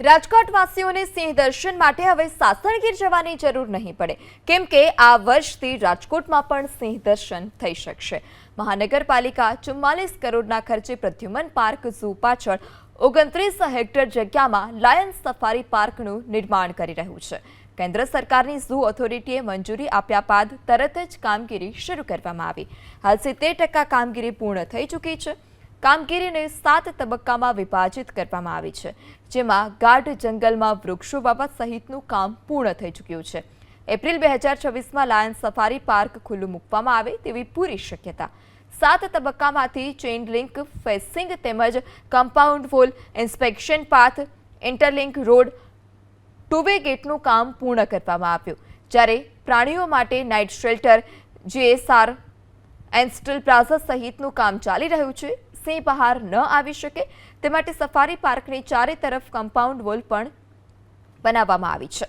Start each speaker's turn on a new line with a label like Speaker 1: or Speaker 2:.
Speaker 1: રાજકોટવાસીઓને સિંહ દર્શન માટે હવે સાસણગીર જવાની જરૂર નહીં પડે, કેમ કે આ વર્ષથી રાજકોટમાં પણ સિંહ દર્શન થઈ શકશે। મહાનગરપાલિકા 44 કરોડના ખર્ચે પ્રદ્યુમન પાર્ક ઝૂ પાછળ 29 હેક્ટર જગ્યામાં લાયન સફારી પાર્કનું નિર્માણ કરી રહ્યું છે। કેન્દ્ર સરકારની ઝૂ ઓથોરિટીએ મંજૂરી આપ્યા બાદ તરત જ કામગીરી શરૂ કરવામાં આવી। હાલ 70% કામગીરી પૂર્ણ થઈ ચૂકી છે। કામગીરીને 7 તબક્કામાં વિભાજિત કરવામાં આવી છે, જેમાં ગાઢ જંગલમાં વૃક્ષો વાવવા સહિતનું કામ પૂર્ણ થઈ ચૂક્યું છે। એપ્રિલ 2026માં લાયન સફારી પાર્ક ખુલ્લું મૂકવામાં આવે તેવી પૂરી શક્યતા। 7 તબક્કામાંથી ચેઇન લિંક ફેન્સિંગ તેમજ compound wall, inspection path, interlink road, two-way ગેટનું કામ પૂર્ણ કરવામાં આવ્યું, જ્યારે પ્રાણીઓ માટે નાઇટ શેલ્ટર, જીએસઆર, એન્સ્ટલ પ્લાઝા સહિતનું કામ ચાલી રહ્યું છે। સિંહ બહાર ન આવી શકે તે માટે સફારી પાર્કની ચારે તરફ કમ્પાઉન્ડ વોલ પણ બનાવવામાં આવી છે।